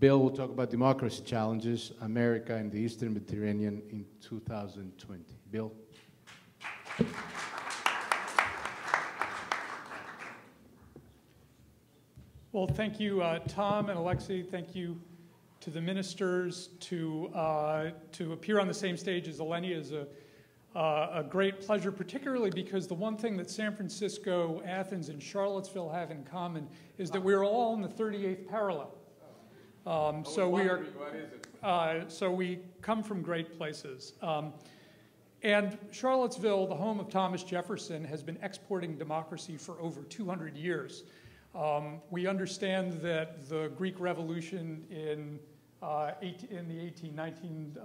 Bill will talk about democracy challenges, America and the Eastern Mediterranean in 2020. Bill. Well, thank you, Tom and Alexei. Thank you to the ministers. To appear on the same stage as Eleni is a great pleasure, particularly because the one thing that San Francisco, Athens, and Charlottesville have in common is that we're all in the 38th parallel. So we come from great places. And Charlottesville, the home of Thomas Jefferson, has been exporting democracy for over 200 years. We understand that the Greek Revolution in the 1819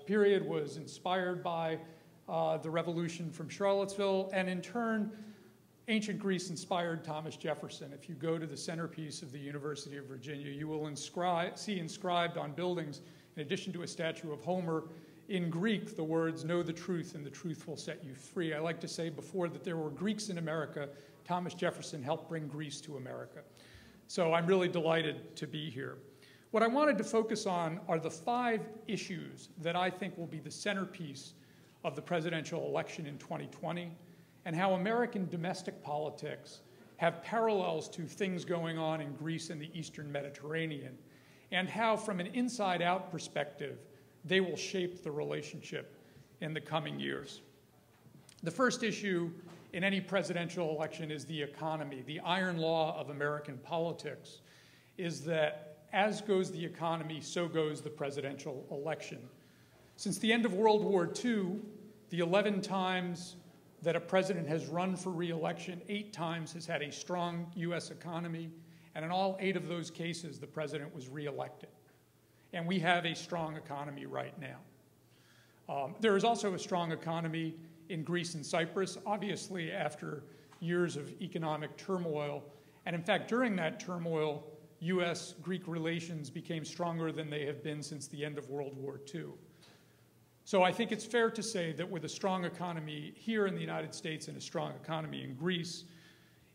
period was inspired by the revolution from Charlottesville, and in turn, ancient Greece inspired Thomas Jefferson. If you go to the centerpiece of the University of Virginia, you will see inscribed on buildings, in addition to a statue of Homer, in Greek, the words, "Know the truth, and the truth will set you free." I like to say before that there were Greeks in America. Thomas Jefferson helped bring Greece to America. So I'm really delighted to be here. What I wanted to focus on are the 5 issues that I think will be the centerpiece of the presidential election in 2020, and how American domestic politics have parallels to things going on in Greece and the Eastern Mediterranean, and how, from an inside-out perspective, they will shape the relationship in the coming years. The first issue in any presidential election is the economy. The iron law of American politics is that as goes the economy, so goes the presidential election. Since the end of World War II, the 11 times that a president has run for re-election, 8 times has had a strong U.S. economy, and in all 8 of those cases, the president was re-elected. And we have a strong economy right now. There is also a strong economy in Greece and Cyprus, obviously after years of economic turmoil. And in fact, during that turmoil, U.S.-Greek relations became stronger than they have been since the end of World War II. So I think it's fair to say that with a strong economy here in the United States and a strong economy in Greece,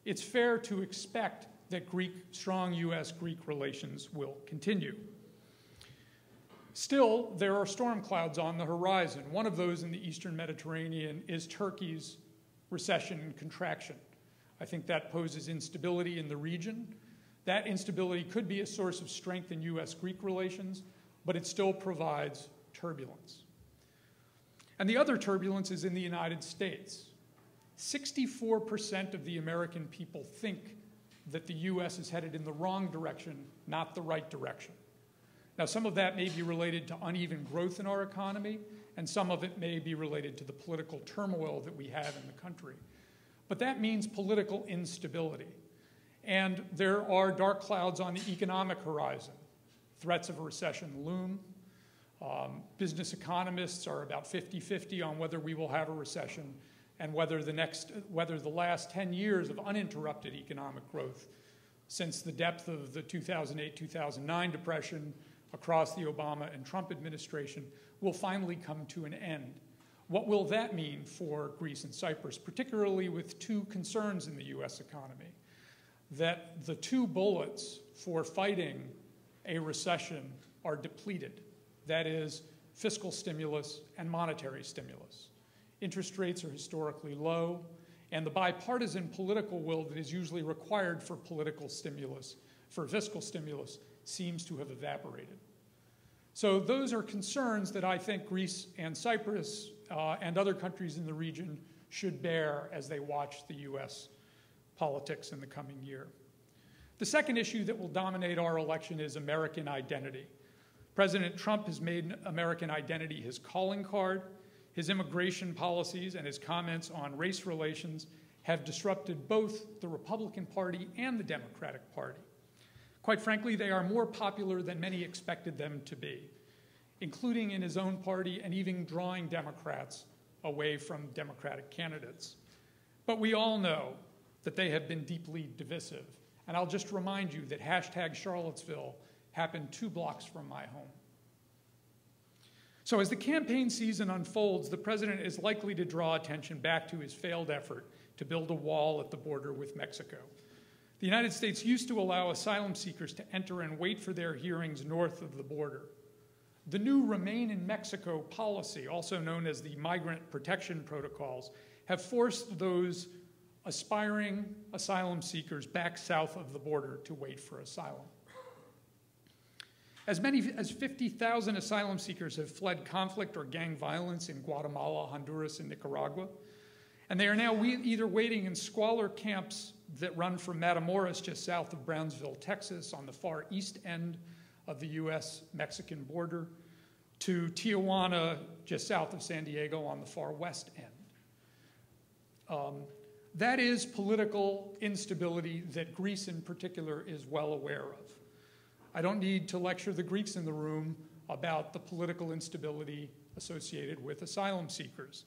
it's fair to expect that strong U.S.-Greek relations will continue. Still, there are storm clouds on the horizon. One of those in the Eastern Mediterranean is Turkey's recession and contraction. I think that poses instability in the region. That instability could be a source of strength in U.S.-Greek relations, but it still provides turbulence. And the other turbulence is in the United States. 64% of the American people think that the U.S. is headed in the wrong direction, not the right direction. Now, some of that may be related to uneven growth in our economy, and some of it may be related to the political turmoil that we have in the country. But that means political instability. And there are dark clouds on the economic horizon. Threats of a recession loom. Business economists are about 50-50 on whether we will have a recession and whether the last 10 years of uninterrupted economic growth since the depth of the 2008-2009 depression across the Obama and Trump administration will finally come to an end. What will that mean for Greece and Cyprus, particularly with 2 concerns in the U.S. economy? That the 2 bullets for fighting a recession are depleted. That is, fiscal stimulus and monetary stimulus. Interest rates are historically low, and the bipartisan political will that is usually required for fiscal stimulus, seems to have evaporated. So those are concerns that I think Greece and Cyprus and other countries in the region should bear as they watch the U.S. politics in the coming year. The second issue that will dominate our election is American identity. President Trump has made American identity his calling card. His immigration policies and his comments on race relations have disrupted both the Republican Party and the Democratic Party. Quite frankly, they are more popular than many expected them to be, including in his own party and even drawing Democrats away from Democratic candidates. But we all know that they have been deeply divisive. And I'll just remind you that #Charlottesville happened 2 blocks from my home. So as the campaign season unfolds, the president is likely to draw attention back to his failed effort to build a wall at the border with Mexico. The United States used to allow asylum seekers to enter and wait for their hearings north of the border. The new Remain in Mexico policy, also known as the Migrant Protection Protocols, have forced those aspiring asylum seekers back south of the border to wait for asylum. As many as 50,000 asylum seekers have fled conflict or gang violence in Guatemala, Honduras, and Nicaragua, and they are now either waiting in squalor camps that run from Matamoros just south of Brownsville, Texas, on the far east end of the US-Mexican border, to Tijuana, just south of San Diego, on the far west end. That is political instability that Greece in particular is well aware of. I don't need to lecture the Greeks in the room about the political instability associated with asylum seekers.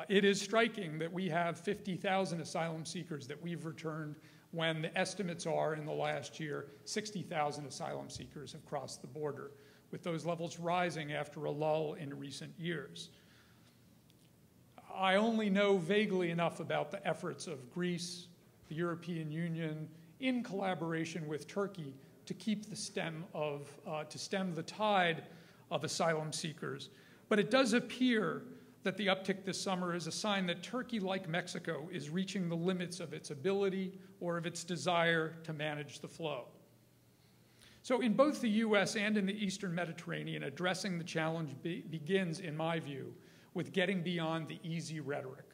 It is striking that we have 50,000 asylum seekers that we've returned when the estimates are in the last year 60,000 asylum seekers have crossed the border, with those levels rising after a lull in recent years. I only know vaguely enough about the efforts of Greece, the European Union, in collaboration with Turkey to keep to stem the tide of asylum seekers. But it does appear that the uptick this summer is a sign that Turkey, like Mexico, is reaching the limits of its ability or of its desire to manage the flow. So in both the US and in the Eastern Mediterranean, addressing the challenge begins, in my view, with getting beyond the easy rhetoric.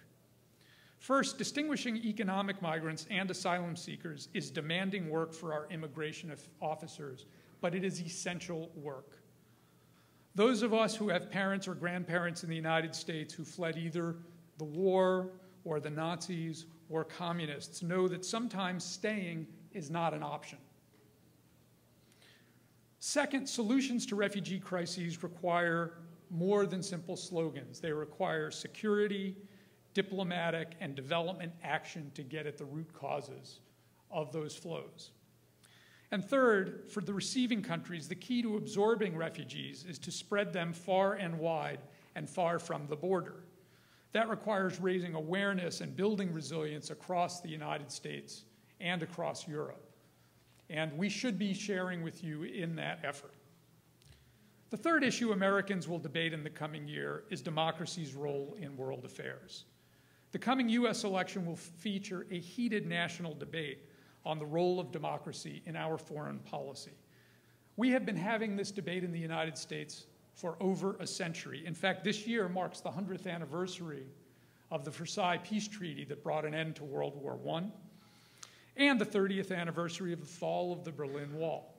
First, distinguishing economic migrants and asylum seekers is demanding work for our immigration officers, but it is essential work. Those of us who have parents or grandparents in the United States who fled either the war or the Nazis or communists know that sometimes staying is not an option. Second, solutions to refugee crises require more than simple slogans. They require security, diplomatic, and development action to get at the root causes of those flows. And third, for the receiving countries, the key to absorbing refugees is to spread them far and wide and far from the border. That requires raising awareness and building resilience across the United States and across Europe. And we should be sharing with you in that effort. The third issue Americans will debate in the coming year is democracy's role in world affairs. The coming US election will feature a heated national debate on the role of democracy in our foreign policy. We have been having this debate in the United States for over a century. In fact, this year marks the 100th anniversary of the Versailles Peace Treaty that brought an end to World War I, and the 30th anniversary of the fall of the Berlin Wall.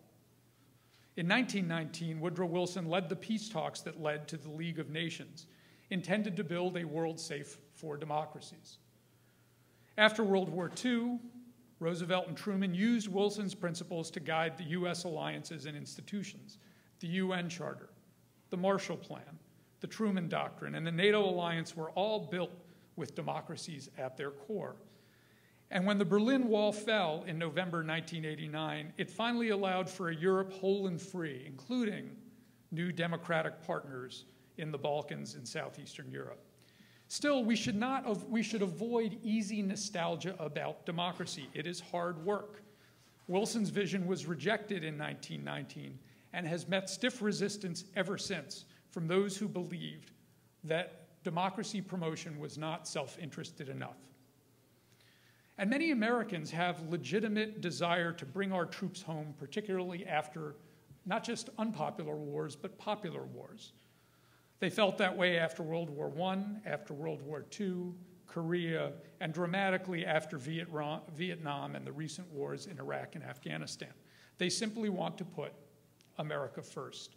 In 1919, Woodrow Wilson led the peace talks that led to the League of Nations, intended to build a world safe for democracies. After World War II, Roosevelt and Truman used Wilson's principles to guide the US alliances and institutions, the UN Charter, the Marshall Plan, the Truman Doctrine, and the NATO alliance were all built with democracies at their core. And when the Berlin Wall fell in November 1989, it finally allowed for a Europe whole and free, including new democratic partners in the Balkans and southeastern Europe. Still, we should avoid easy nostalgia about democracy. It is hard work. Wilson's vision was rejected in 1919 and has met stiff resistance ever since from those who believed that democracy promotion was not self-interested enough. And many Americans have legitimate desire to bring our troops home, particularly after not just unpopular wars, but popular wars. They felt that way after World War I, after World War II, Korea, and dramatically after Vietnam and the recent wars in Iraq and Afghanistan. They simply want to put America first.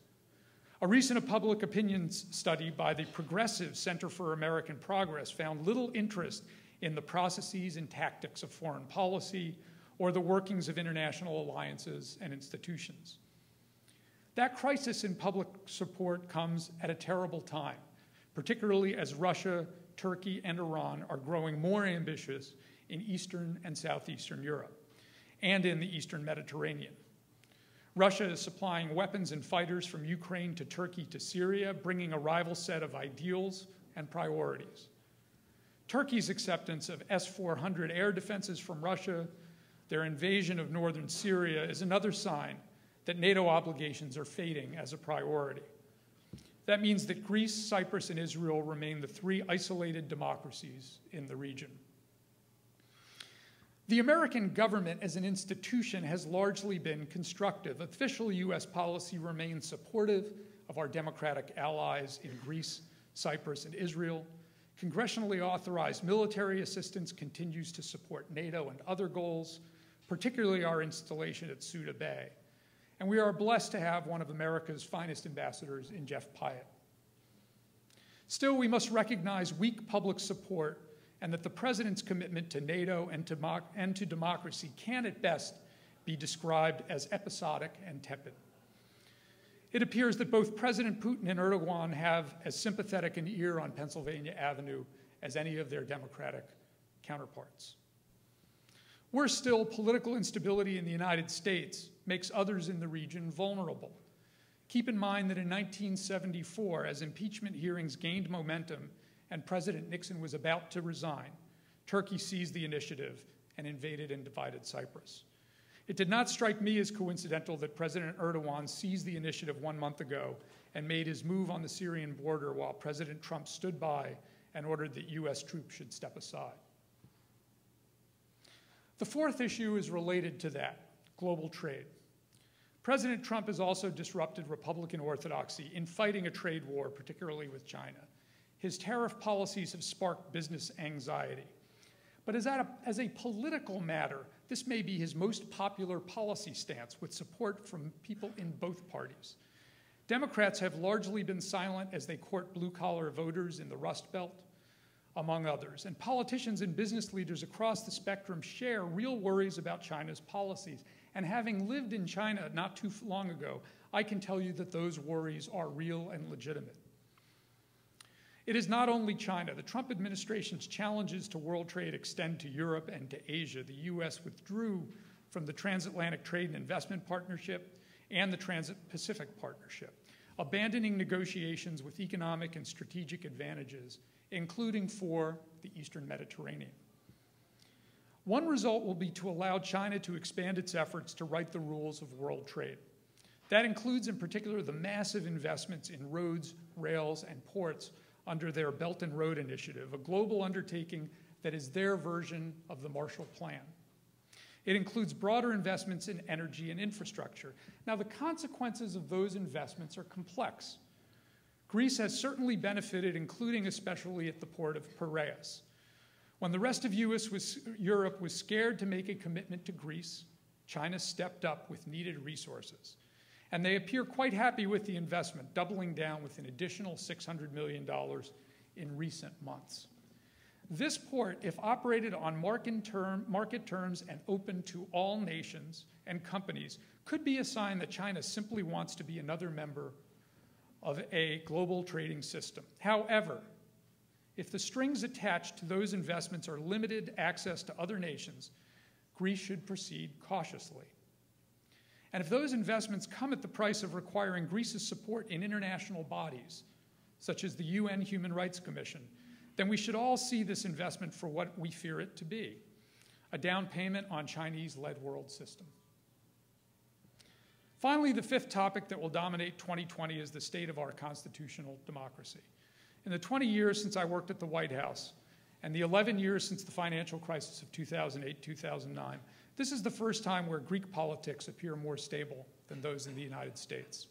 A recent public opinion study by the Progressive Center for American Progress found little interest in the processes and tactics of foreign policy or the workings of international alliances and institutions. That crisis in public support comes at a terrible time, particularly as Russia, Turkey, and Iran are growing more ambitious in Eastern and Southeastern Europe and in the Eastern Mediterranean. Russia is supplying weapons and fighters from Ukraine to Turkey to Syria, bringing a rival set of ideals and priorities. Turkey's acceptance of S-400 air defenses from Russia, their invasion of northern Syria is another sign that NATO obligations are fading as a priority. That means that Greece, Cyprus, and Israel remain the three isolated democracies in the region. The American government as an institution has largely been constructive. Official US policy remains supportive of our democratic allies in Greece, Cyprus, and Israel. Congressionally authorized military assistance continues to support NATO and other goals, particularly our installation at Suda Bay. And we are blessed to have one of America's finest ambassadors in Jeff Pyatt. Still, we must recognize weak public support and that the president's commitment to NATO and to democracy can at best be described as episodic and tepid. It appears that both President Putin and Erdogan have as sympathetic an ear on Pennsylvania Avenue as any of their democratic counterparts. Worse still, political instability in the United States makes others in the region vulnerable. Keep in mind that in 1974, as impeachment hearings gained momentum and President Nixon was about to resign, Turkey seized the initiative and invaded and divided Cyprus. It did not strike me as coincidental that President Erdogan seized the initiative 1 month ago and made his move on the Syrian border while President Trump stood by and ordered that US troops should step aside. The fourth issue is related to that, global trade. President Trump has also disrupted Republican orthodoxy in fighting a trade war, particularly with China. His tariff policies have sparked business anxiety. But as a political matter, this may be his most popular policy stance with support from people in both parties. Democrats have largely been silent as they court blue-collar voters in the Rust Belt, among others. And politicians and business leaders across the spectrum share real worries about China's policies. And having lived in China not too long ago, I can tell you that those worries are real and legitimate. It is not only China. The Trump administration's challenges to world trade extend to Europe and to Asia. The US withdrew from the Transatlantic Trade and Investment Partnership and the Trans-Pacific Partnership, abandoning negotiations with economic and strategic advantages, including for the Eastern Mediterranean. One result will be to allow China to expand its efforts to write the rules of world trade. That includes, in particular, the massive investments in roads, rails, and ports under their Belt and Road Initiative, a global undertaking that is their version of the Marshall Plan. It includes broader investments in energy and infrastructure. Now, the consequences of those investments are complex. Greece has certainly benefited, including especially at the port of Piraeus. When the rest of Europe was scared to make a commitment to Greece, China stepped up with needed resources. And they appear quite happy with the investment, doubling down with an additional $600 million in recent months. This port, if operated on market terms and open to all nations and companies, could be a sign that China simply wants to be another member of a global trading system. However, if the strings attached to those investments are limited access to other nations, Greece should proceed cautiously. And if those investments come at the price of requiring Greece's support in international bodies, such as the UN Human Rights Commission, then we should all see this investment for what we fear it to be, a down payment on Chinese-led world system. Finally, the fifth topic that will dominate 2020 is the state of our constitutional democracy. In the 20 years since I worked at the White House, and the 11 years since the financial crisis of 2008-2009, this is the first time where Greek politics appear more stable than those in the United States.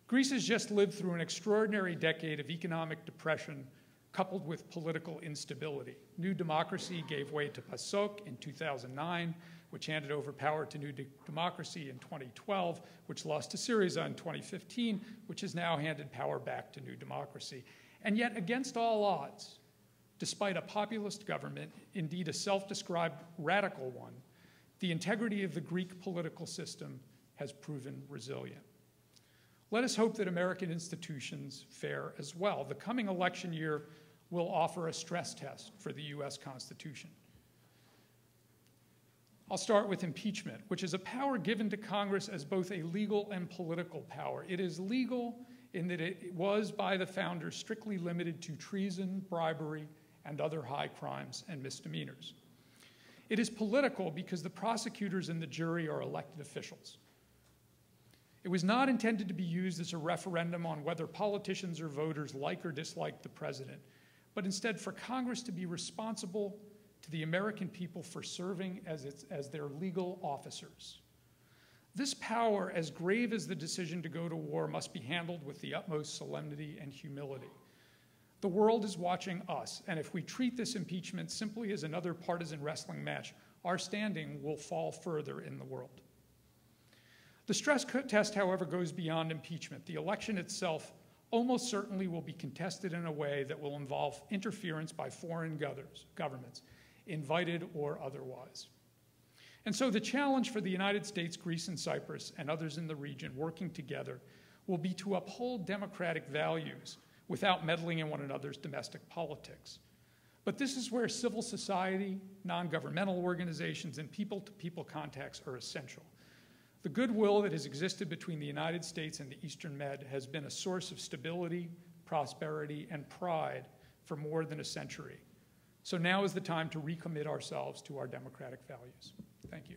Greece has just lived through an extraordinary decade of economic depression coupled with political instability. New Democracy gave way to PASOK in 2009, which handed over power to New Democracy in 2012, which lost to Syriza in 2015, which has now handed power back to New Democracy. And yet, against all odds, despite a populist government, indeed a self-described radical one, the integrity of the Greek political system has proven resilient. Let us hope that American institutions fare as well. The coming election year will offer a stress test for the US Constitution. I'll start with impeachment, which is a power given to Congress as both a legal and political power. It is legal in that it was, by the founders, strictly limited to treason, bribery, and other high crimes and misdemeanors. It is political because the prosecutors and the jury are elected officials. It was not intended to be used as a referendum on whether politicians or voters like or dislike the president, but instead for Congress to be responsible to the American people for serving as their legal officers. This power, as grave as the decision to go to war, must be handled with the utmost solemnity and humility. The world is watching us, and if we treat this impeachment simply as another partisan wrestling match, our standing will fall further in the world. The stress test, however, goes beyond impeachment. The election itself almost certainly will be contested in a way that will involve interference by foreign governments, invited or otherwise. And so the challenge for the United States, Greece, and Cyprus, and others in the region working together will be to uphold democratic values without meddling in one another's domestic politics. But this is where civil society, non-governmental organizations, and people-to-people contacts are essential. The goodwill that has existed between the United States and the Eastern Med has been a source of stability, prosperity, and pride for more than a century. So now is the time to recommit ourselves to our democratic values. Thank you.